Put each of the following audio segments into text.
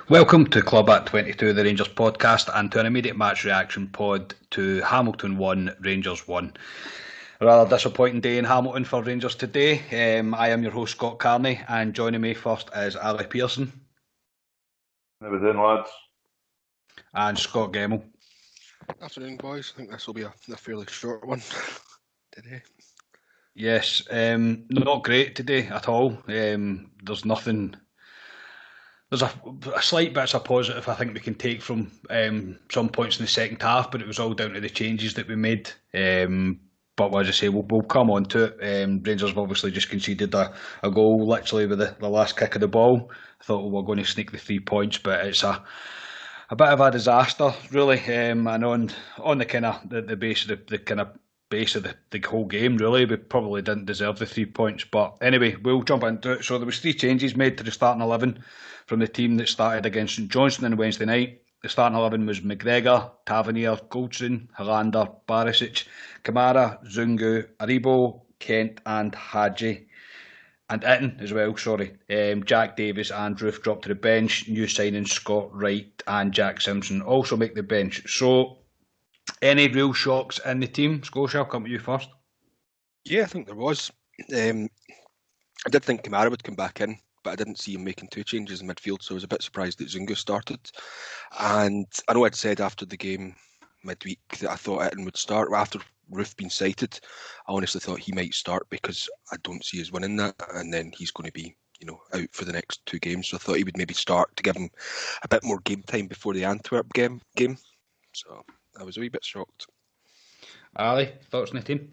Welcome to Club at 22, the Rangers podcast, and to an immediate match reaction pod to Hamilton 1, Rangers 1. A rather disappointing day in Hamilton for Rangers today. I am your host, Scott Carney, and joining me first is Ali Pearson. How we doing, lads? And Scott Gemmell. Afternoon, boys. I think this will be a fairly short one today. Yes, not great today at all. There's nothing... There's a slight bit of positive I think we can take from some points in the second half, but it was all down to the changes that we made. But as I say, we'll come on to it. Rangers have obviously just conceded a goal literally with the last kick of the ball. I thought we were going to sneak the 3 points, but it's a bit of a disaster, really. And on the kind of the base of the kind of base of the whole game, really, we probably didn't deserve the 3 points. But anyway, we'll jump into it. So there was 3 changes made to the starting 11 from the team that started against St Johnstone on Wednesday night. The starting 11 was McGregor, Tavernier, Goldson, Helander, Barisic, Kamara, Zungu, Aribo, Kent and Hadji. And Itten as well, sorry. Jack Davis and Roof dropped to the bench. New signings Scott Wright and Jack Simpson also make the bench. So, any real shocks in the team? Scotia, I'll come to you first. Yeah, I think there was. I did think Kamara would come back in, but I didn't see him making 2 changes in midfield, so I was a bit surprised that Zungu started. And I know I'd said after the game midweek that I thought Itten would start. After Roof being cited, I honestly thought he might start because I don't see us winning that, and then he's going to be, out for the next 2 games. So I thought he would maybe start to give him a bit more game time before the Antwerp game. So I was a wee bit shocked. Ali, thoughts on the team?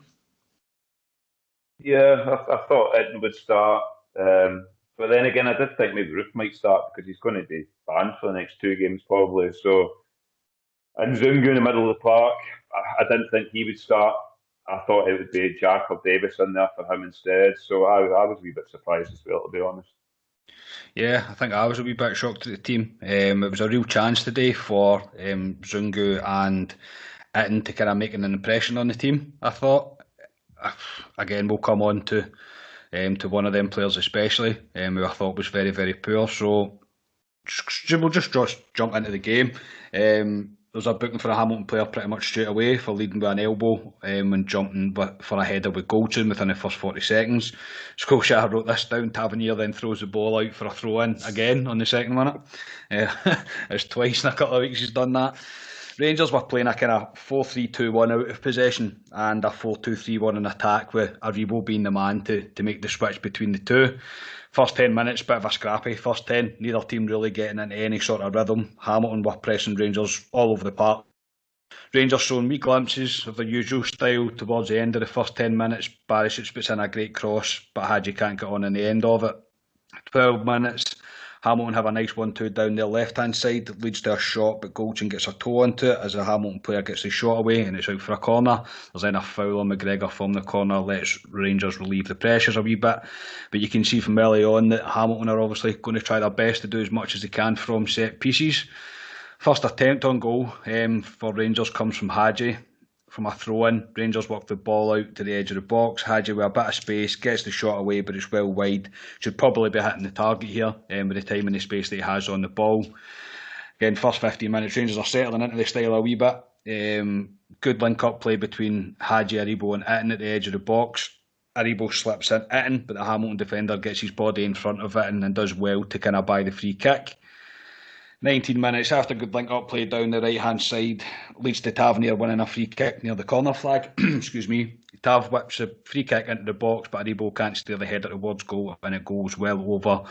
Yeah, I thought Itten would start. But then again, I did think maybe Roof might start because he's going to be banned for the next 2 games probably. So, and Zungu in the middle of the park, I didn't think he would start. I thought it would be Jack or Davis in there for him instead. So I was a wee bit surprised as well, to be honest. Yeah, I think I was a wee bit shocked at the team. It was a real chance today for Zungu and Itten to kind of make an impression on the team, I thought. Again, we'll come on to one of them players especially, who I thought was very, very poor. So we'll just jump into the game. There was a booking for a Hamilton player pretty much straight away for leading with an elbow and jumping for a header with Goldson within the first 40 seconds. Scotia wrote this down. Tavernier then throws the ball out for a throw-in again on the second minute. It's twice in a couple of weeks he's done that. Rangers were playing a kind of 4-3-2-1 out of possession and a 4-2-3-1 in attack, with Aribo being the man to make the switch between the two. First 10 minutes, bit of a scrappy. First 10, neither team really getting into any sort of rhythm. Hamilton were pressing Rangers all over the park. Rangers showing wee glimpses of their usual style towards the end of the first 10 minutes. Barisic puts in a great cross, but Hadji can't get on in the end of it. 12 minutes, Hamilton have a nice 1-2 down their left-hand side. It leads to a shot, but Goldson gets a toe onto it as a Hamilton player gets the shot away and it's out for a corner. There's then a foul on McGregor from the corner, lets Rangers relieve the pressures a wee bit. But you can see from early on that Hamilton are obviously going to try their best to do as much as they can from set pieces. First attempt on goal for Rangers comes from Hadji. From a throw-in, Rangers work the ball out to the edge of the box. Hadji with a bit of space, gets the shot away, but it's well wide. Should probably be hitting the target here with the time and the space that he has on the ball. Again, first 15 minutes, Rangers are settling into the style a wee bit. Good link-up play between Hadji, Aribo and Itten at the edge of the box. Aribo slips in Itten, but the Hamilton defender gets his body in front of Itten and does well to kind of buy the free kick. 19 minutes after good link-up play down the right-hand side leads to Tavernier winning a free kick near the corner flag. Excuse me. Tav whips a free kick into the box, but Aribo can't steer the header towards goal and it goes well over.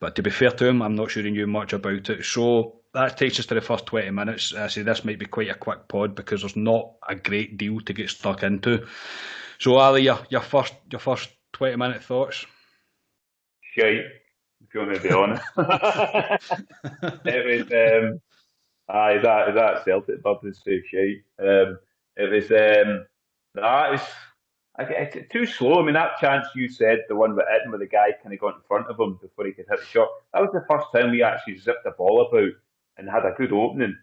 But to be fair to him, I'm not sure he knew much about it. So that takes us to the first 20 minutes. I say this might be quite a quick pod because there's not a great deal to get stuck into. So Ali, your first 20-minute thoughts? Shite. If you want me to be honest. It was that Celtic bird is so shite. It was too slow. I mean, that chance you said, the one with Itten, where the guy kind of got in front of him before he could hit the shot, that was the first time we actually zipped the ball about and had a good opening.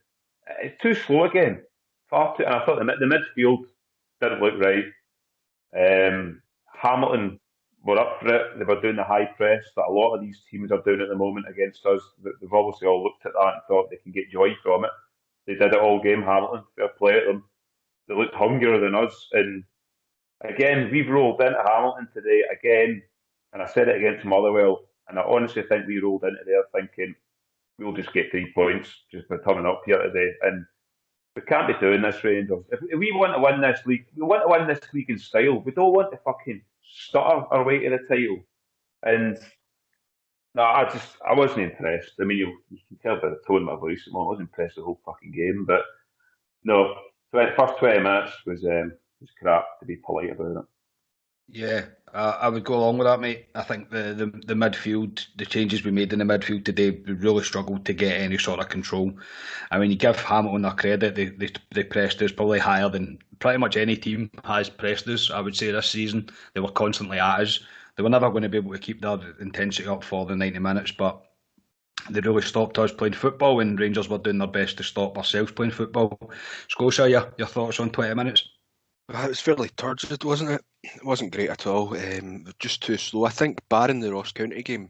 It's too slow again. Far too, and I thought the midfield didn't look right. Hamilton were up for it. They were doing the high press that a lot of these teams are doing at the moment against us. They've obviously all looked at that and thought they can get joy from it. They did it all game, Hamilton. Fair play at them. They looked hungrier than us. And again, we've rolled into Hamilton today again. And I said it against Motherwell. And I honestly think we rolled into there thinking we'll just get 3 points just by turning up here today. And we can't be doing this, Rangers. If we want to win this league, we want to win this league in style. We don't want to fucking stutter our way to the title. And no, I wasn't impressed. I mean, you can tell by the tone of my voice. I wasn't impressed the whole fucking game. But no, first 20 minutes was crap, to be polite about it. Yeah, I would go along with that, mate. I think the midfield, the changes we made in the midfield today, we really struggled to get any sort of control. I mean, you give Hamilton their credit, they pressed us probably higher than pretty much any team has pressed us, I would say, this season. They were constantly at us. They were never going to be able to keep their intensity up for the 90 minutes, but they really stopped us playing football, and Rangers were doing their best to stop ourselves playing football. Scotia, your thoughts on 20 minutes? It was fairly turgid, wasn't it? It wasn't great at all. Just too slow. I think barring the Ross County game,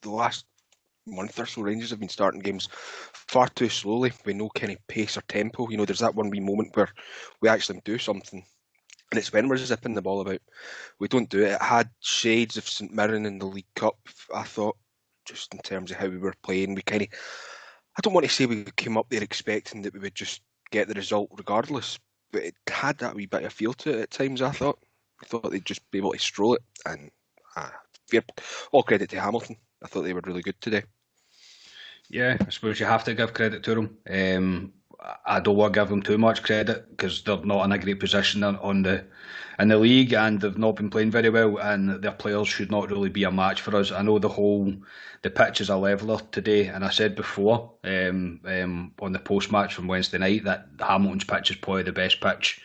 the last month or so, Rangers have been starting games far too slowly with no kind of pace or tempo. You know, there's that one wee moment where we actually do something, and it's when we're zipping the ball about. We don't do it. It had shades of St Mirren in the League Cup, I thought, just in terms of how we were playing. We kind of, I don't want to say we came up there expecting that we would just get the result regardless, but it had that wee bit of feel to it at times, I thought. I thought they'd just be able to stroll it, and all credit to Hamilton. I thought they were really good today. Yeah, I suppose you have to give credit to them. I don't want to give them too much credit because they're not in a great position in the league, and they've not been playing very well, and their players should not really be a match for us. I know the pitch is a leveller today, and I said before on the post match from Wednesday night that Hamilton's pitch is probably the best pitch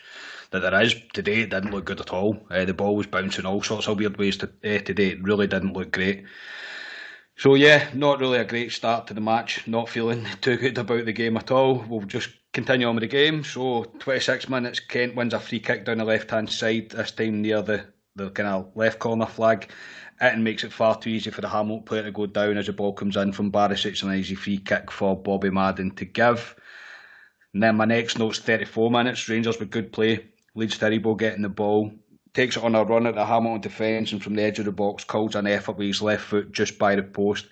that there is. Today it didn't look good at all. The ball was bouncing all sorts of weird ways today. It really didn't look great. So yeah, not really a great start to the match. Not feeling too good about the game at all. We'll just continue on with the game. So 26 minutes, Kent wins a free kick down the left-hand side, this time near the kind of left corner flag. Itten makes it far too easy for the Hamilton player to go down as the ball comes in from Barisic, an easy free kick for Bobby Madden to give. And then my next note's 34 minutes, Rangers with good play. Leads to Aribo getting the ball, takes it on a run at the Hamilton defence, and from the edge of the box calls an effort with his left foot just by the post.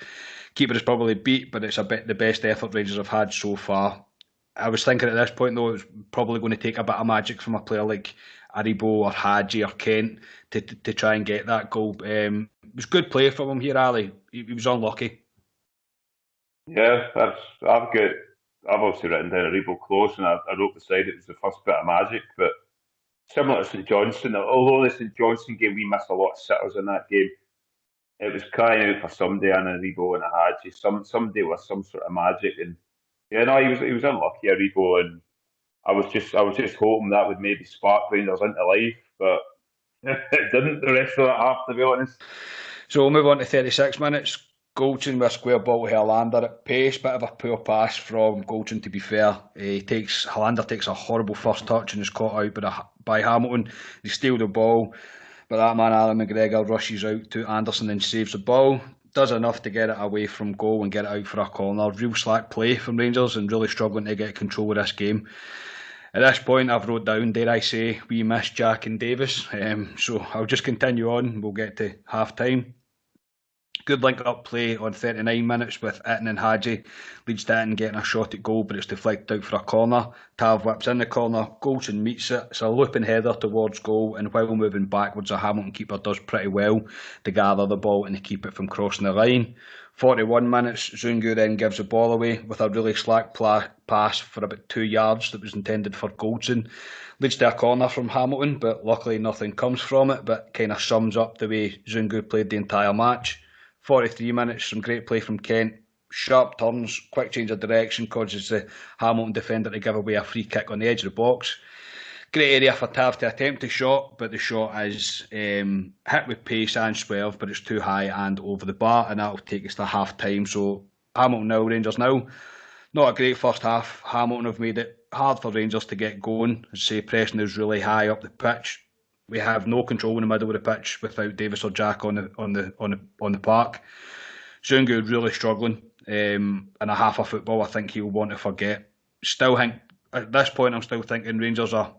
Keeper is probably beat, but it's a bit the best effort Rangers have had so far. I was thinking at this point though it was probably going to take a bit of magic from a player like Aribo or Hadji or Kent to try and get that goal. It was good play from him here, Ali. He was unlucky. Yeah, I've obviously written down Aribo close, and I wrote beside it was the first bit of magic, but similar to St Johnstone, although the St Johnstone game we missed a lot of sitters in that game, it was crying out for somebody and Aribo and a Hadji, somebody with some sort of magic, and yeah, no, he was unlucky, Aribo, and I was just hoping that would maybe spark Rangers into life, but it didn't the rest of that half, to be honest. So we'll move on to 36 minutes. Goldson with a square ball to Hollander at pace. Bit of a poor pass from Goldson, to be fair. Hollander takes a horrible first touch and is caught out by Hamilton. They steal the ball, but that man Alan McGregor rushes out to Anderson and saves the ball. Does enough to get it away from goal and get it out for a corner. Real slack play from Rangers and really struggling to get control of this game. At this point, I've wrote down, dare I say, we miss Jack and Davis. So I'll just continue on. We'll get to half time. Good link-up play on 39 minutes with Itten and Hadji. Leads to Itten getting a shot at goal, but it's deflected out for a corner. Tav whips in the corner. Goldson meets it. It's a looping header towards goal, and while moving backwards, the Hamilton keeper does pretty well to gather the ball and to keep it from crossing the line. 41 minutes, Zungu then gives the ball away with a really slack pass for about 2 yards that was intended for Goldson. Leads to a corner from Hamilton, but luckily nothing comes from it, but kind of sums up the way Zungu played the entire match. 43 minutes, some great play from Kent. Sharp turns, quick change of direction, causes the Hamilton defender to give away a free kick on the edge of the box. Great area for Tav to attempt a shot, but the shot is hit with pace and swerve, but it's too high and over the bar, and that'll take us to half time. So Hamilton now, Rangers now. Not a great first half. Hamilton have made it hard for Rangers to get going. As I say, pressing is really high up the pitch. we have no control in the middle of the pitch without Davis or Jack on the park. Zungu really struggling. In a half of football, I think he'll want to forget. Still think at this point, I'm still thinking Rangers are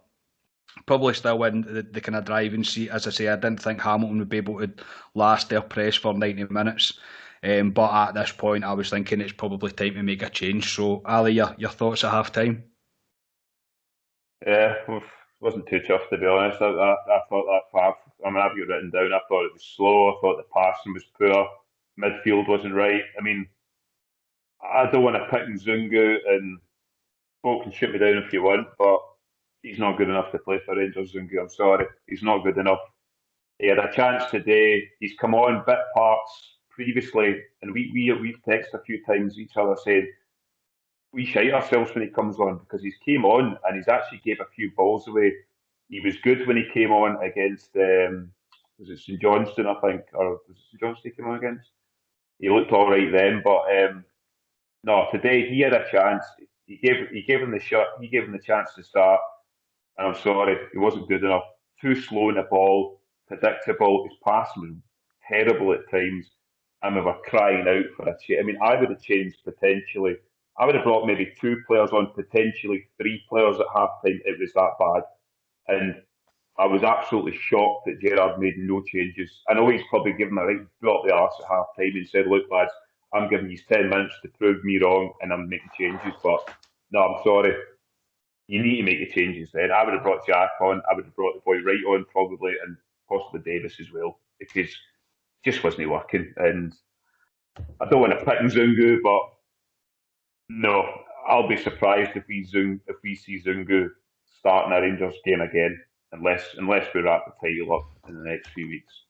probably still in the kind of driving seat. As I say, I didn't think Hamilton would be able to last their press for 90 minutes. But at this point, I was thinking it's probably time to make a change. So, Ali, your thoughts at half time? Yeah, wasn't too chuffed to be honest. I thought that five. I mean, I've got it written down. I thought it was slow. I thought the passing was poor. Midfield wasn't right. I mean, I don't want to pick Zungu, and folk can shoot me down if you want, but he's not good enough to play for Rangers. Zungu, I'm sorry, he's not good enough. He had a chance today. He's come on bit parts previously, and we've texted a few times each other saying we shite ourselves when he comes on, because he's came on and he's actually gave a few balls away. He was good when he came on against was it St Johnstone, I think, or was it St Johnstone he came on against? He looked all right then, but no, today he had a chance. He gave him the shot. He gave him the chance to start, and I'm sorry, he wasn't good enough. Too slow in the ball, predictable. His passing was terrible at times, and we were crying out for a change. I mean, I would have changed potentially. I would have brought maybe 2 players on, potentially 3 players at half time. It was that bad, and I was absolutely shocked that Gerrard made no changes. I know he's probably given a right drop the arse at half time and said, "Look, lads, I'm giving you 10 minutes to prove me wrong, and I'm making changes." But no, I'm sorry. You need to make the changes then. I would have brought Jack on. I would have brought the boy Wright on probably, and possibly Davis as well, because it just wasn't working. And I don't want to pick Zungu, but no, I'll be surprised if we see Zungu starting a Rangers game again, unless we wrap the title up in the next few weeks.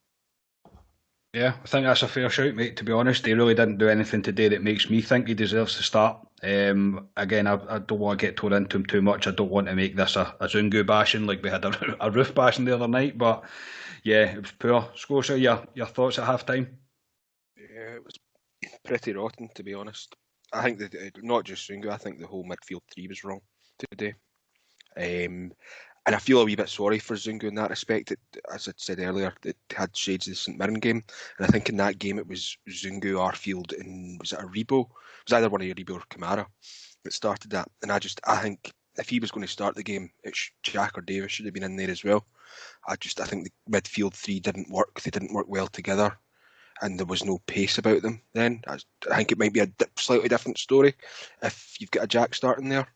Yeah, I think that's a fair shout, mate, to be honest. He really didn't do anything today that makes me think he deserves to start. Again, I don't want to get torn into him too much. I don't want to make this a Zungu bashing like we had a roof bashing the other night, but yeah, it was poor. Scotia, your thoughts at half time? Yeah, it was pretty rotten, to be honest. I think that not just Zungu, I think the whole midfield 3 was wrong today. And I feel a wee bit sorry for Zungu in that respect. As I said earlier, it had shades of the St Mirren game. And I think in that game it was Zungu, Arfield, and was it Aribo? It was either one of Aribo or Kamara that started that. And I think if he was going to start the game, Jack or Davis should have been in there as well. I think the midfield 3 didn't work. They didn't work well together. And there was no pace about them then. I think it might be a slightly different story if you've got a Jack starting there.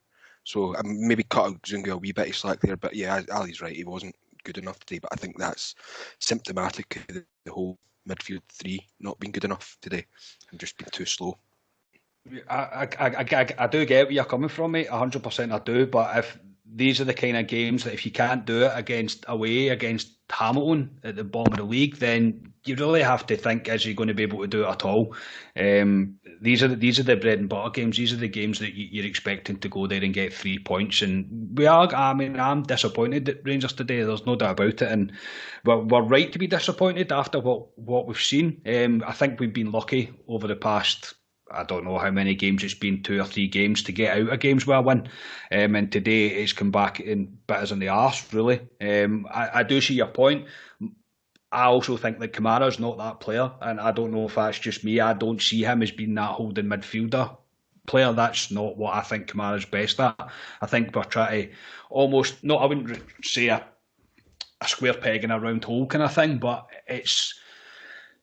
So maybe cut out Zungu a wee bit of slack there. But yeah, Ali's right. He wasn't good enough today. But I think that's symptomatic of the whole midfield 3 not being good enough today and just being too slow. I do get where you're coming from, mate. 100% I do. But if these are the kind of games that if you can't do it against Hamilton at the bottom of the league, then you really have to think, is he going to be able to do it at all? These are the bread and butter games. These are the games that you're expecting to go there and get 3 points. And I'm disappointed at Rangers today. There's no doubt about it. And we're right to be disappointed after what we've seen. I think we've been lucky over the past, I don't know how many games it's been, 2 or 3 games to get out of games with a win. And today it's come back and bit us in the arse, really. I do see your point. I also think that Kamara's not that player, and I don't know if that's just me. I don't see him as being that holding midfielder player. That's not what I think Kamara's best at. I think we're trying to almost, no, I wouldn't say a square peg in a round hole kind of thing, but it's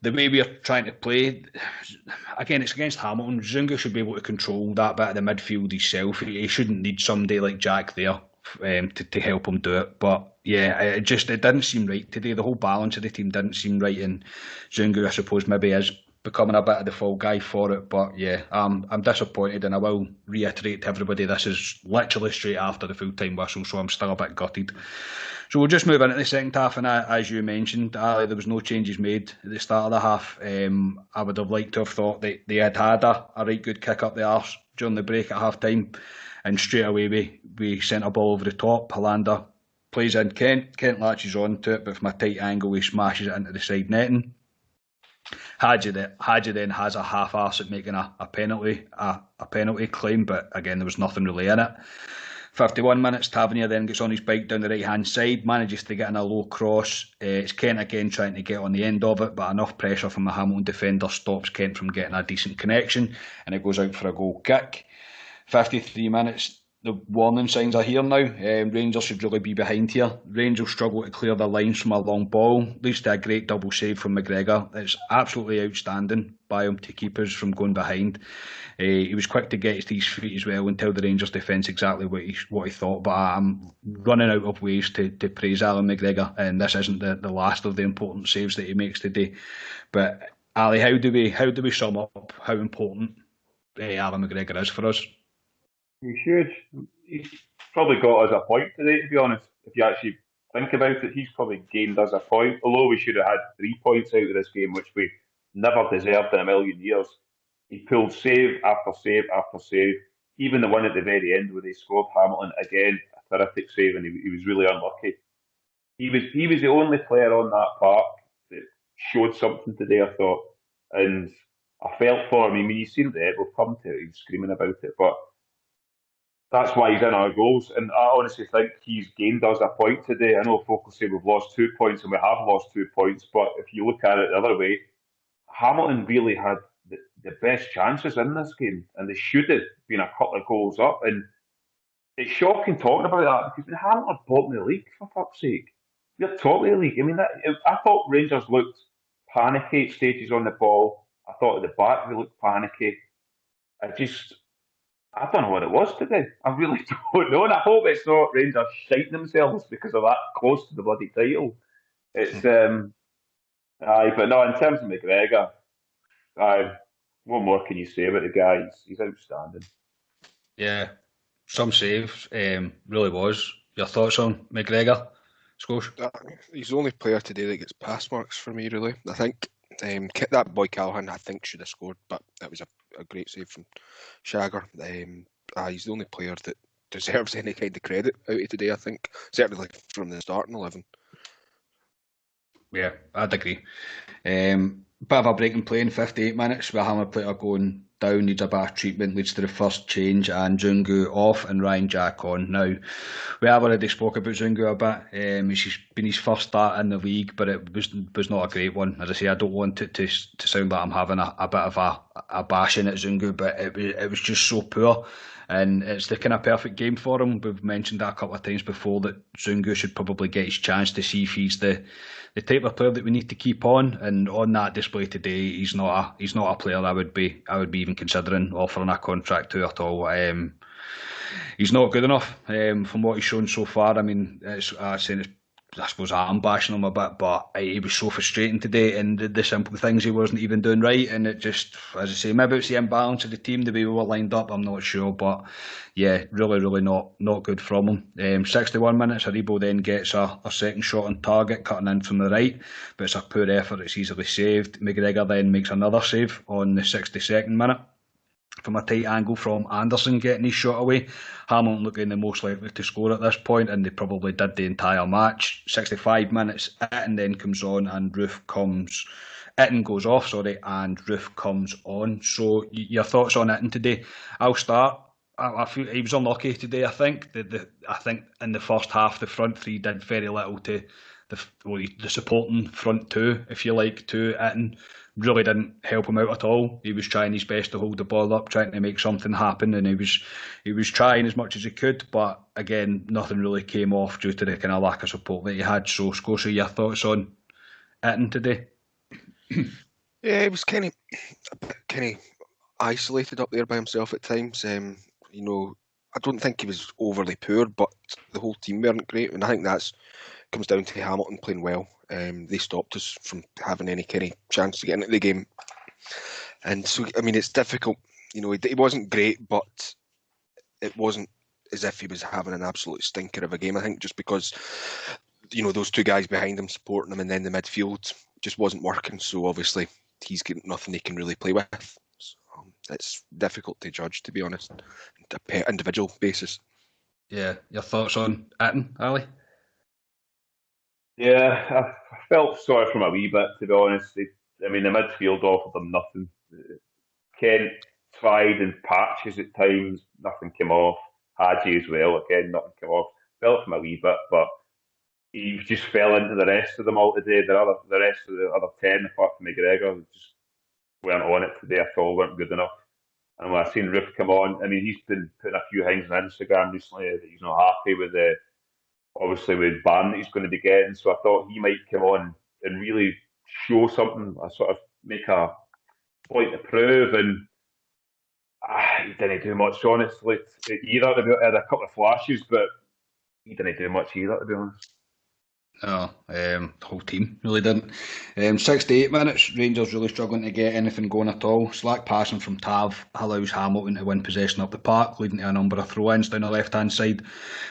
the way we're trying to play. Again, it's against Hamilton. Zungu should be able to control that bit of the midfield himself. He shouldn't need somebody like Jack there to help him do it. But yeah, it didn't seem right today. The whole balance of the team didn't seem right, and Zungu, I suppose, maybe is becoming a bit of the fall guy for it. But yeah, I'm disappointed, and I will reiterate to everybody, this is literally straight after the full-time whistle, so I'm still a bit gutted. So we'll just move into the second half, and as you mentioned, Ali, there was no changes made at the start of the half. I would have liked to have thought that they had a right good kick up the arse during the break at half-time, and straight away we sent a ball over the top. Helander plays in Kent latches on to it, but from a tight angle he smashes it into the side netting. Hadji then has a half arse at making a penalty claim, but again there was nothing really in it. 51 minutes, Tavernier then gets on his bike down the right-hand side, manages to get in a low cross. It's Kent again trying to get on the end of it, but enough pressure from the Hamilton defender stops Kent from getting a decent connection, and it goes out for a goal kick. 53 minutes, the warning signs are here now. Rangers should really be behind here. Rangers struggle to clear their lines from a long ball. Leads to a great double save from McGregor. It's absolutely outstanding by him to keep us from going behind. He was quick to get to his feet as well and tell the Rangers defence exactly what he thought. But I'm running out of ways to praise Alan McGregor, and this isn't the last of the important saves that he makes today. But Ali, how do we sum up how important Alan McGregor is for us? He's huge. He's probably got us a point today, to be honest. If you actually think about it, he's probably gained us a point. Although we should have had 3 points out of this game, which we never deserved in a million years. He pulled save after save after save. Even the one at the very end where they scored Hamilton, again, a terrific save, and he was really unlucky. He was the only player on that park that showed something today, I thought. And I felt for him. I mean, you seen the will come to it, he was screaming about it, but that's why he's in our goals, and I honestly think he's gained us a point today. I know folk will say we've lost 2 points, and we have lost 2 points, but if you look at it the other way, Hamilton really had the best chances in this game, and they should have been a couple of goals up, and it's shocking talking about that, because Hamilton are bottom of the league, for fuck's sake. We're top of the league. I mean, I thought Rangers looked panicky at stages on the ball. I thought at the back they looked panicky. I don't know what it was today. I really don't know, and I hope it's not Rangers shiting themselves because of that close to the bloody title. It's but no, in terms of McGregor, what more can you say about the guy? He's outstanding. Yeah, some saves, really was. Your thoughts on McGregor, Scotia? He's the only player today that gets pass marks for me, really. I think that boy Callahan, I think, should have scored, but that was a great save from Shagger. He's the only player that deserves any kind of credit out of today, I think. Certainly from the starting 11. Yeah, I'd agree. Bit of a break in play in 58 minutes. With Hammer player going down, needs a bit of treatment, leads to the first change, and Zungu off and Ryan Jack on. Now, we have already spoke about Zungu a bit. It's been his first start in the league, but it was not a great one. As I say, I don't want it to sound like I'm having a bit of a bashing at Zungu, but it was just so poor. And it's the kind of perfect game for him. We've mentioned that a couple of times before, that Zungu should probably get his chance to see if he's the type of player that we need to keep on. And on that display today, he's not a player I would be even considering offering a contract to at all. He's not good enough from what he's shown so far. I mean, I suppose I'm bashing him a bit, but he was so frustrating today, and the simple things he wasn't even doing right, and it just, as I say, maybe it's the imbalance of the team, the way we were lined up, I'm not sure, but yeah, really not good from him. 61 minutes, Aribo then gets a second shot on target, cutting in from the right, but it's a poor effort, it's easily saved. McGregor then makes another save on the 62nd minute, from a tight angle from Anderson getting his shot away. Hamilton looking the most likely to score at this point, and they probably did the entire match. 65 minutes, Itten then comes on, and Itten goes off, and Roof comes on. So your thoughts on Itten today? I'll start. I feel he was unlucky today. I think I think in the first half the front three did very little to the supporting front two, if you like, to Itten. Really didn't help him out at all. He was trying his best to hold the ball up, trying to make something happen, and he was trying as much as he could, but again, nothing really came off due to the kind of lack of support that he had. So, Scotia, your thoughts on Itten today? Yeah, he was kind of isolated up there by himself at times. I don't think he was overly poor, but the whole team weren't great, and I think that's comes down to Hamilton playing well. They stopped us from having any kind of chance to get into the game, and so I mean it's difficult. He wasn't great, but it wasn't as if he was having an absolute stinker of a game. I think just because those two guys behind him supporting him, and then the midfield just wasn't working. So obviously he's got nothing he can really play with. So it's difficult to judge, to be honest, on an individual basis. Yeah, your thoughts on Itten, Ali? Yeah, I felt sorry for him a wee bit, to be honest. The midfield offered them nothing. Kent tried in patches at times, nothing came off. Hadji as well. Again, nothing came off. Felt him a wee bit, but he just fell into the rest of them all today. The rest of the other 10, apart from McGregor, just weren't on it today at all. Weren't good enough. And when I seen Roof come on, I mean, he's been putting a few things on Instagram recently that he's not happy with the obviously with ban that he's going to be getting. So I thought he might come on and really show something, a sort of make a point to prove. And he didn't do much, honestly, either. He had a couple of flashes, but he didn't do much either, to be honest. No, the whole team really didn't. 68 minutes, Rangers really struggling to get anything going at all. Slack passing from Tav allows Hamilton to win possession up the park, leading to a number of throw-ins down the left-hand side.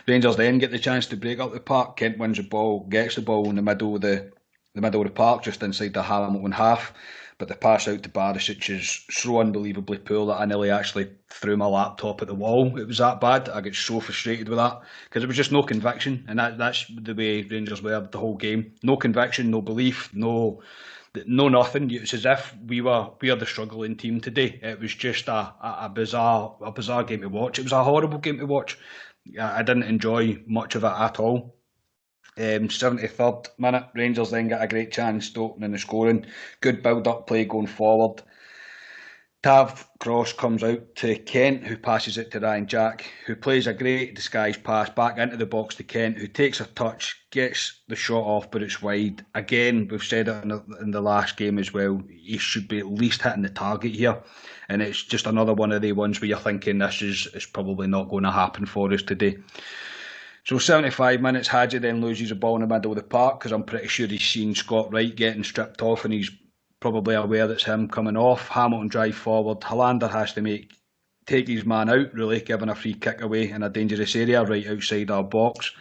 Rangers then get the chance to break up the park. Kent wins the ball, gets the ball in the middle of the park, just inside the Hamilton half. But the pass out to Barisic is so unbelievably poor that I nearly actually threw my laptop at the wall. It was that bad. I get so frustrated with that because it was just no conviction, and that's the way Rangers were the whole game. No conviction, no belief, no nothing. It's as if we are the struggling team today. It was just a bizarre game to watch. It was a horrible game to watch. I didn't enjoy much of it at all. 73rd minute, Rangers then get a great chance to open in the scoring. Good build-up play going forward. Tav cross comes out to Kent, who passes it to Ryan Jack, who plays a great disguise pass back into the box to Kent, who takes a touch, gets the shot off, but it's wide. Again, we've said it in the last game as well, he should be at least hitting the target here. And it's just another one of the ones where you're thinking this is probably not going to happen for us today. So 75 minutes, Hadji then loses the ball in the middle of the park because I'm pretty sure he's seen Scott Wright getting stripped off and he's probably aware that's him coming off. Hamilton drive forward. Hollander has to take his man out, really, giving a free kick away in a dangerous area right outside our box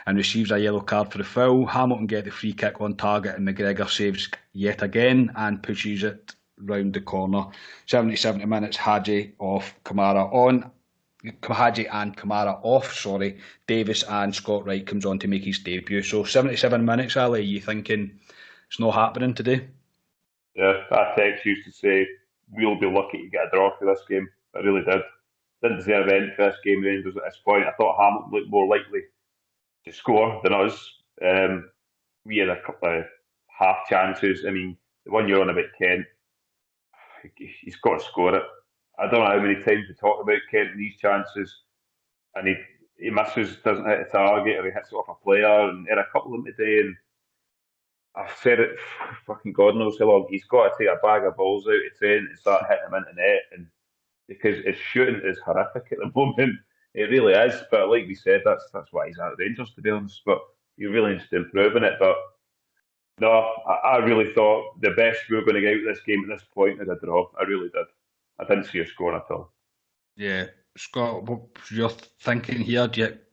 and receives a yellow card for the foul. Hamilton get the free kick on target and McGregor saves yet again and pushes it round the corner. 70 minutes, Hadji off, Kamara on. Hadji and Kamara off, Davis and Scott Wright comes on to make his debut. So 77 minutes, Ali, you thinking it's not happening today? Yeah, that text used to say, we'll be lucky to get a draw for this game. I really did. Didn't deserve anything for this game, Rangers, at this point. I thought Hamilton looked more likely to score than us. We had a couple of half chances. I mean, the one you're on about Kent, he's got to score it. I don't know how many times we talk about Kent and these chances, and he misses, doesn't hit a target, or he hits it off a player, and had a couple of them today, and I've said it fucking God knows how long, he's got to take a bag of balls out of Trent and start hitting them into net, and because his shooting is horrific at the moment, it really is, but like we said, that's why he's at Rangers, to be honest, but he really needs to improve in it, but no, I really thought the best we were going to get out of this game at this point is a draw, I really did. I didn't see a score at all. Yeah, Scott, what was your thinking here?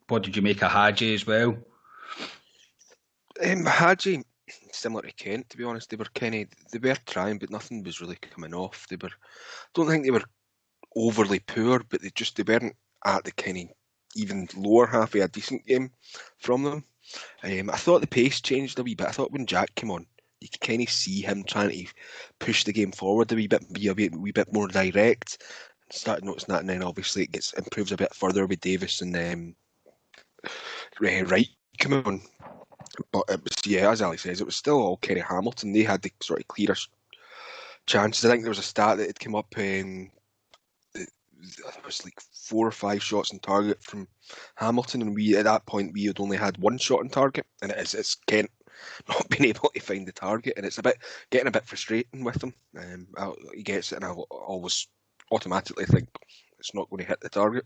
What did you make of Hadji as well? Hadji, similar to Kent, to be honest, they were trying, but nothing was really coming off. I don't think they were overly poor, but they weren't at the kind of even lower half of a decent game from them. I thought the pace changed a wee bit. I thought when Jack came on, you could kind of see him trying to push the game forward a wee bit, be a wee bit more direct. Started noticing that, and then obviously it improves a bit further with Davis and Wright coming on. But it was, yeah, as Ali says, it was still all kind of Hamilton. They had the sort of clearer chances. I think there was a stat that had come up. It was like 4 or 5 shots on target from Hamilton, and at that point we had only had 1 shot on target, and it's Kent not being able to find the target, and it's getting a bit frustrating with him. He gets it, and I always automatically think it's not going to hit the target.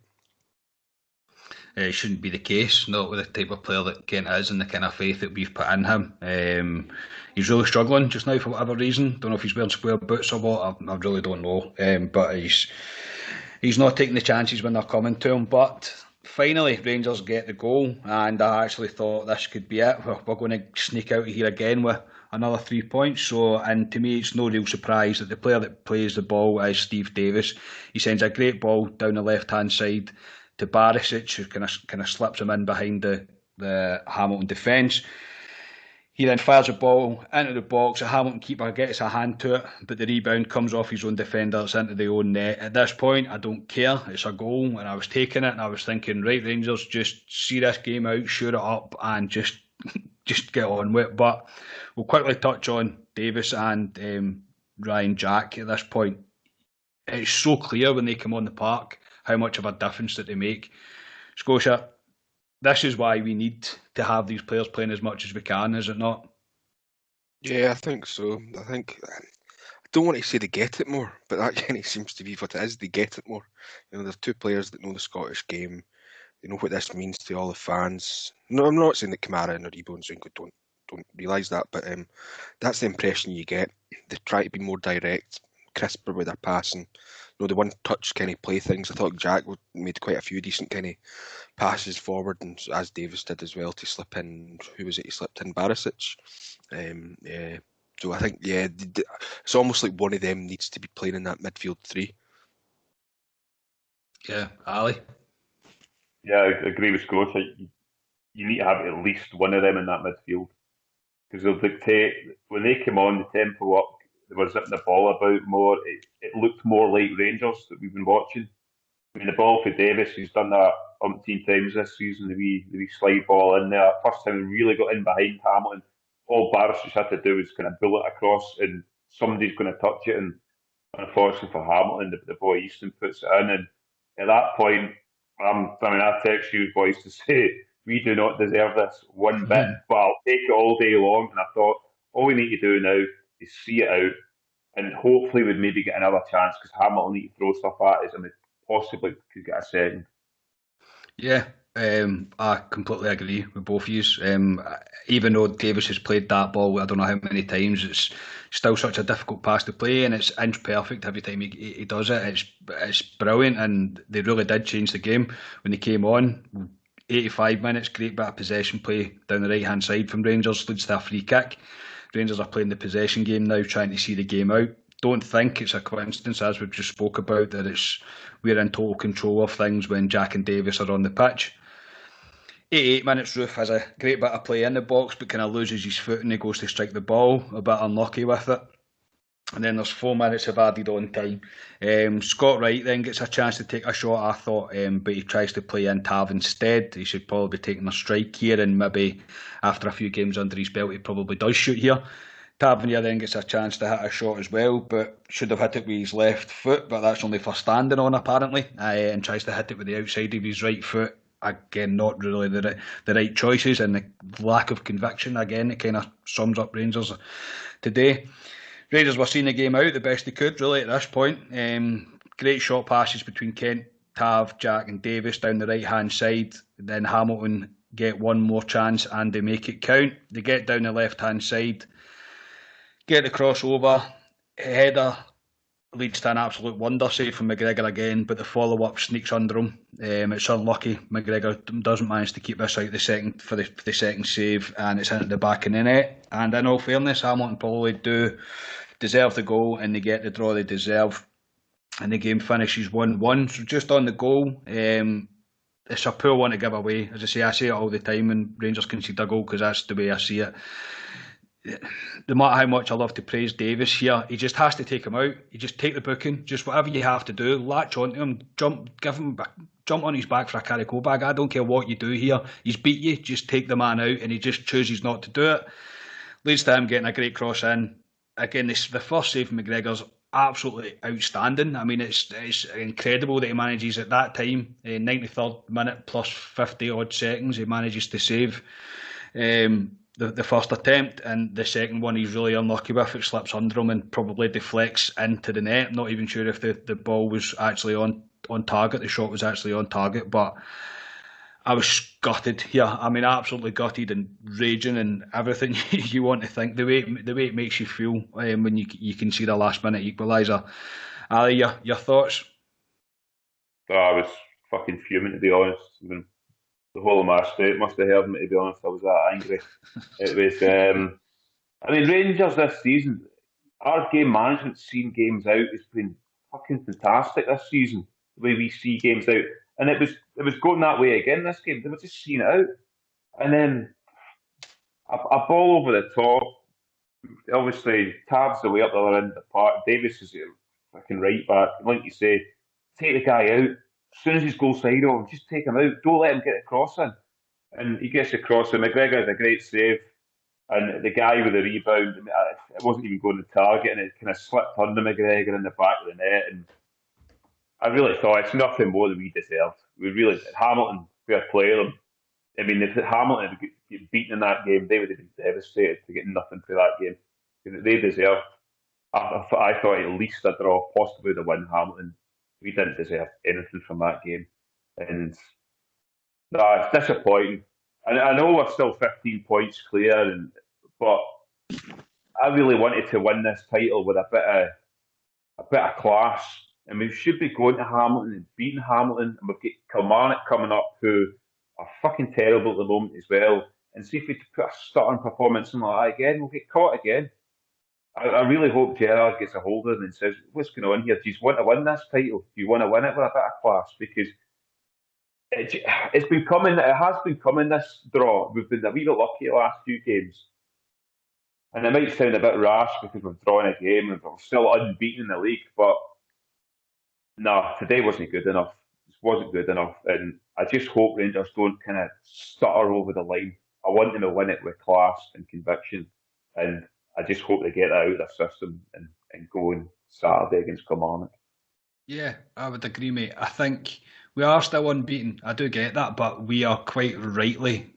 It shouldn't be the case, not with the type of player that Kent is and the kind of faith that we've put in him. He's really struggling just now for whatever reason. Don't know if he's wearing square boots or what. I really don't know. But he's not taking the chances when they're coming to him. But finally, Rangers get the goal, and I actually thought this could be it. We're going to sneak out of here again with another 3 points. So, and to me, it's no real surprise that the player that plays the ball is Steve Davis. He sends a great ball down the left-hand side to Barisic, who kind of slips him in behind the Hamilton defence. He then fires a ball into the box. The Hamilton keeper gets a hand to it, but the rebound comes off his own defender. It's into the own net. At this point, I don't care. It's a goal, and I was taking it, and I was thinking, right, Rangers, just see this game out, shoot it up, and just get on with it. But we'll quickly touch on Davis and Ryan Jack at this point. It's so clear when they come on the park how much of a difference that they make. Scotia, this is why we need to have these players playing as much as we can, is it not? Yeah, I think so. I don't want to say they get it more, but that kind of seems to be what it is. They get it more. There's two players that know the Scottish game. They know what this means to all the fans. No, I'm not saying that Kamara and Aribo and Zungu don't realise that, but that's the impression you get. They try to be more direct, crisper with their passing. The one-touch kind of play things. I thought Jack made quite a few decent kind of passes forward, and as Davis did as well, to slip in. Who was it? He slipped in Barisic. Yeah. So I think it's almost like one of them needs to be playing in that midfield three. Yeah, Ali. Yeah, I agree with Scotia. You need to have at least one of them in that midfield because they'll dictate when they come on the tempo up. They were zipping the ball about more. It looked more like Rangers that we've been watching. I mean, the ball for Davis, he's done that umpteen times this season. The wee slide ball in there. First time he really got in behind Hamilton. All Barisic had to do was kind of bull it across, and somebody's going to touch it. And unfortunately for Hamilton, the boy Easton puts it in. And at that point, I text you boys to say we do not deserve this one bit, but I'll take it all day long. And I thought all we need to do now is see it out, and hopefully we'd maybe get another chance because Hamilton need to throw stuff at us, and we possibly could get a second. Yeah, I completely agree with both of you. Even though Davis has played that ball, I don't know how many times, it's still such a difficult pass to play, and it's inch perfect every time he does it. It's brilliant, and they really did change the game when they came on. 85 minutes, great bit of possession play down the right hand side from Rangers, leads to a free kick. Rangers are playing the possession game now, trying to see the game out. Don't think it's a coincidence, as we've just spoke about, that we're in total control of things when Jack and Davis are on the pitch. 88 minutes, Roof has a great bit of play in the box, but kind of loses his foot and he goes to strike the ball, a bit unlucky with it. And then there's 4 minutes of added on time. Scott Wright then gets a chance to take a shot, I thought, but he tries to play in Tav instead. He should probably be taking a strike here, and maybe after a few games under his belt, he probably does shoot here. Tavernier then gets a chance to hit a shot as well, but should have hit it with his left foot, but that's only for standing on apparently, and tries to hit it with the outside of his right foot. Again, not really the right choices, and the lack of conviction, again, it kind of sums up Rangers today. Rangers were seeing the game out the best they could, really, at this point. Great shot passes between Kent, Tav, Jack and Davis down the right-hand side. Then Hamilton get one more chance and they make it count. They get down the left-hand side, get the crossover, header leads to an absolute wonder save from McGregor again, but the follow-up sneaks under him. It's unlucky. McGregor doesn't manage to keep this out for the second save, and it's into the back of the net. And in all fairness, Hamilton probably do deserve the goal, and they get the draw they deserve. And the game finishes 1-1. So just on the goal, it's a poor one to give away. As I say it all the time when Rangers concede a goal, because that's the way I see it. No matter how much I love to praise Davis here, he just has to take him out. You just take the booking, just whatever you have to do, latch onto him, jump on his back for a carry-go bag. I don't care what you do here. He's beat you, just take the man out, and he just chooses not to do it. Leads to him getting a great cross in. Again, the first save from McGregor's absolutely outstanding. I mean, it's incredible that he manages at that time, 93rd minute plus 50 odd seconds, he manages to save the first attempt, and the second one he's really unlucky with. It slips under him and probably deflects into the net. Not even sure if the ball was actually on target, the shot was actually on target, but I was gutted here. I mean, absolutely gutted and raging and everything you want to think. The way it makes you feel when you can see the last minute equaliser. Ali, your thoughts? I was fucking fuming, to be honest. I mean, the whole of my state must have heard me, to be honest. I was that angry. It was. I mean, Rangers this season, our game management, seeing games out, has been fucking fantastic this season. The way we see games out. And it was going that way again this game. They were just seeing it out. And then a ball over the top. Obviously, Tab's the way up the other end of the park. Davis is your fucking right back. Like you say, take the guy out. As soon as he's goal side on, just take him out. Don't let him get the cross in. And he gets the cross in. McGregor had a great save. And the guy with the rebound, it wasn't even going to target, and it kind of slipped under McGregor in the back of the net. And I really thought it's nothing more than we deserved. We really, Hamilton, fair play them. I mean, if Hamilton had get beaten in that game, they would have been devastated to get nothing for that game. They deserved. I thought at least a draw, possibly the win. Hamilton, we didn't deserve anything from that game, and no, it's disappointing. And I know we're still 15 points clear, but I really wanted to win this title with a bit of class, and we should be going to Hamilton and beating Hamilton, and we've got Kilmarnock coming up who are fucking terrible at the moment as well. And see if we could put a stuttering performance in like that again, we'll get caught again. I really hope Gerrard gets a hold of it and says, "What's going on here? Do you want to win this title? Do you want to win it with a bit of class?" Because it's been coming. It has been coming. This draw, we've been a wee bit lucky the last few games, and it might sound a bit rash because we've drawn a game and we're still unbeaten in the league. But no, today wasn't good enough. It wasn't good enough, and I just hope Rangers don't kind of stutter over the line. I want them to win it with class and conviction, and I just hope they get that out of their system and go on Saturday against Kilmarnock. Yeah, I would agree, mate. I think we are still unbeaten. I do get that, but we are quite rightly.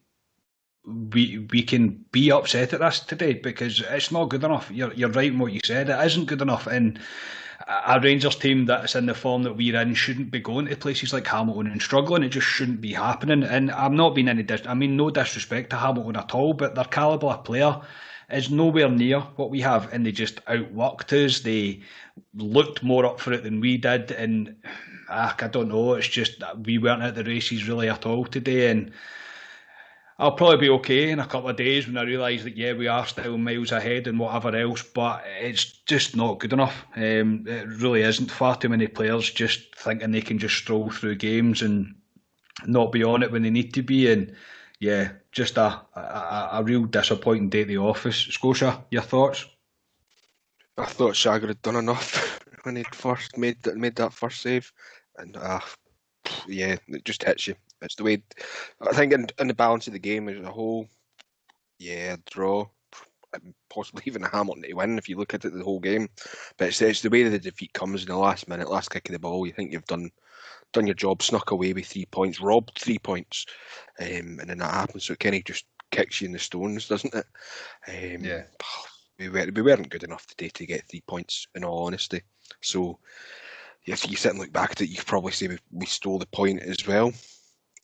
We can be upset at this today because it's not good enough. You're right in what you said. It isn't good enough, and a Rangers team that's in the form that we're in shouldn't be going to places like Hamilton and struggling. It just shouldn't be happening. And I'm not being no disrespect to Hamilton at all, but their calibre of player is nowhere near what we have, and they just outworked us. They looked more up for it than we did, and I don't know. It's just we weren't at the races really at all today, and I'll probably be okay in a couple of days when I realise that yeah, we are still miles ahead and whatever else, but it's just not good enough. It really isn't. Far too many players just thinking they can just stroll through games and not be on it when they need to be, and yeah, just a real disappointing day at the office. Scotia, your thoughts? I thought Shagger had done enough when he first made that first save, and yeah, it just hits you. It's the way I think in the balance of the game as a whole. Yeah, draw, possibly even a Hamilton to win if you look at it the whole game. But it's the way that the defeat comes in the last minute, last kick of the ball. You think you've done your job, snuck away with 3 points, robbed 3 points, and then that happens. So it kind of just kicks you in the stones, doesn't it? Yeah. We weren't good enough today to get 3 points, in all honesty. So if you sit and look back at it, you could probably say we stole the point as well,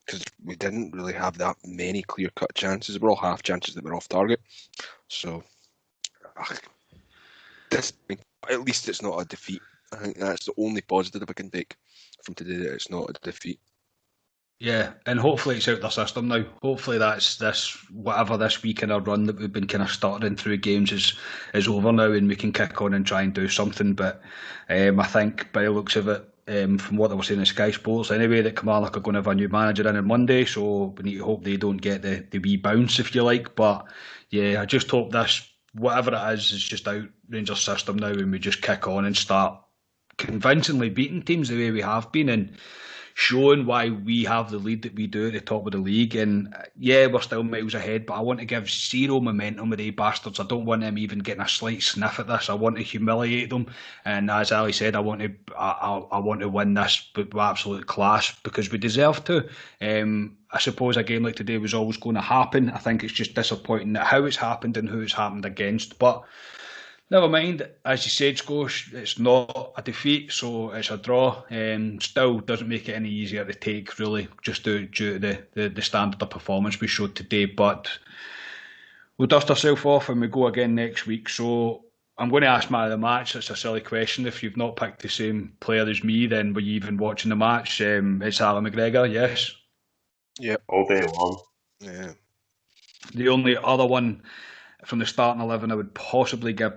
because we didn't really have that many clear-cut chances. We're all half chances that were off target. So at least it's not a defeat. I think that's the only positive I can take from today, that it's not a defeat. Yeah, and hopefully it's out their system now. Hopefully that's this week in our run that we've been kind of stuttering through games is over now, and we can kick on and try and do something. But I think by the looks of it, from what they were saying in Sky Sports anyway, that Kilmarnock are going to have a new manager in on Monday, so we need to hope they don't get the wee bounce, if you like. But yeah, I just hope this, whatever it is just out Rangers system now, and we just kick on and start convincingly beating teams the way we have been, and showing why we have the lead that we do at the top of the league. And yeah, we're still miles ahead, but I want to give zero momentum with the bastards. I don't want them even getting a slight sniff at this. I want to humiliate them, and as Ali said, I want to win this with absolute class, because we deserve to. I suppose a game like today was always going to happen. I think it's just disappointing that how it's happened and who it's happened against, but never mind. As you said, Scosh, it's not a defeat, so it's a draw. Still doesn't make it any easier to take, really, just due to the standard of performance we showed today. But we'll dust ourselves off and we go again next week. So I'm going to ask man of the match. It's a silly question. If you've not picked the same player as me, then were you even watching the match? It's Alan McGregor, yes? Yep. All day long. Yeah. The only other one from the starting 11 I would possibly give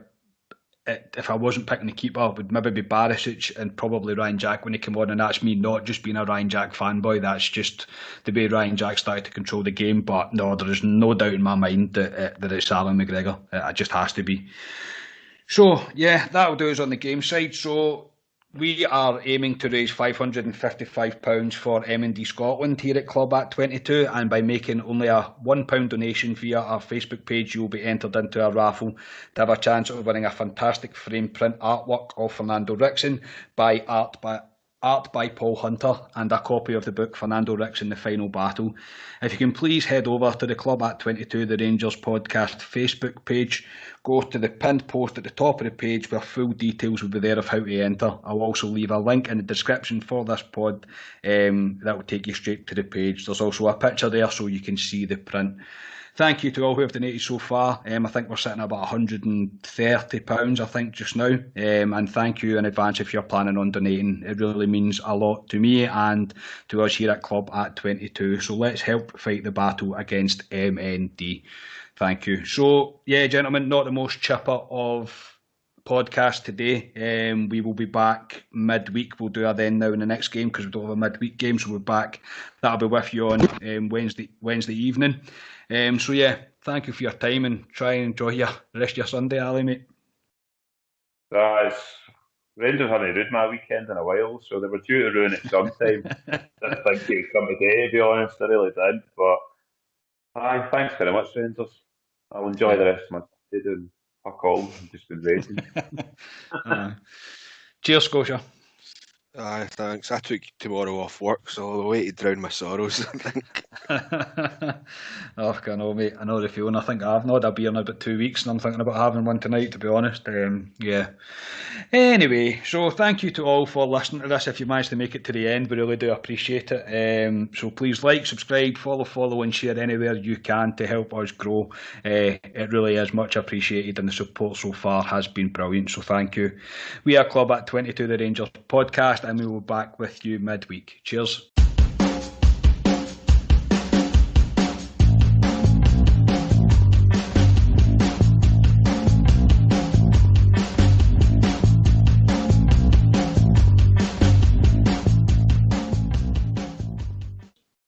if I wasn't picking the keeper, it would maybe be Barisic and probably Ryan Jack when he came on, and that's me not just being a Ryan Jack fanboy, that's just the way Ryan Jack started to control the game. But no, there is no doubt in my mind that it's Alan McGregor. It just has to be. So, yeah, that'll do us on the game side. So, we are aiming to raise £555 for M&D Scotland here at Club at 22, and by making only a £1 donation via our Facebook page, you'll be entered into a raffle to have a chance of winning a fantastic frame print artwork of Fernando Ricksen by Art by Paul Hunter, and a copy of the book Fernando Ricksen, The Final Battle. If you can please head over to the Club at 22, the Rangers podcast Facebook page, go to the pinned post at the top of the page where full details will be there of how to enter. I'll also leave a link in the description for this pod that will take you straight to the page. There's also a picture there so you can see the print. Thank you to all who have donated so far. I think we're sitting at about £130, I think, just now. And thank you in advance if you're planning on donating. It really means a lot to me and to us here at Club at 22. So let's help fight the battle against MND. Thank you. So, yeah, gentlemen, not the most chipper of podcast today. We will be back midweek. We'll do our then now in the next game because we don't have a midweek game. So we're back. That'll be with you on Wednesday evening. So yeah, thank you for your time and try and enjoy the rest of your Sunday, Ali, mate. Rangers haven't ruined my weekend in a while, so they were due to ruin it sometime. Didn't think it would come today, to be honest. I really did. But thanks very much, Rangers. I'll enjoy the rest of my day doing fuck all and just been racing. Cheers, Scotia. Thanks. I took tomorrow off work, so I'll wait to drown my sorrows, I think. Oh, I know, mate. I know the feeling. I think I've not had a beer in about 2 weeks, and I'm thinking about having one tonight, to be honest. Yeah. Anyway, so thank you to all for listening to this. If you managed to make it to the end, we really do appreciate it. So please like, subscribe, follow, and share anywhere you can to help us grow. It really is much appreciated, and the support so far has been brilliant. So thank you. We are Club at 22, the Rangers podcast, and we will be back with you midweek. Cheers.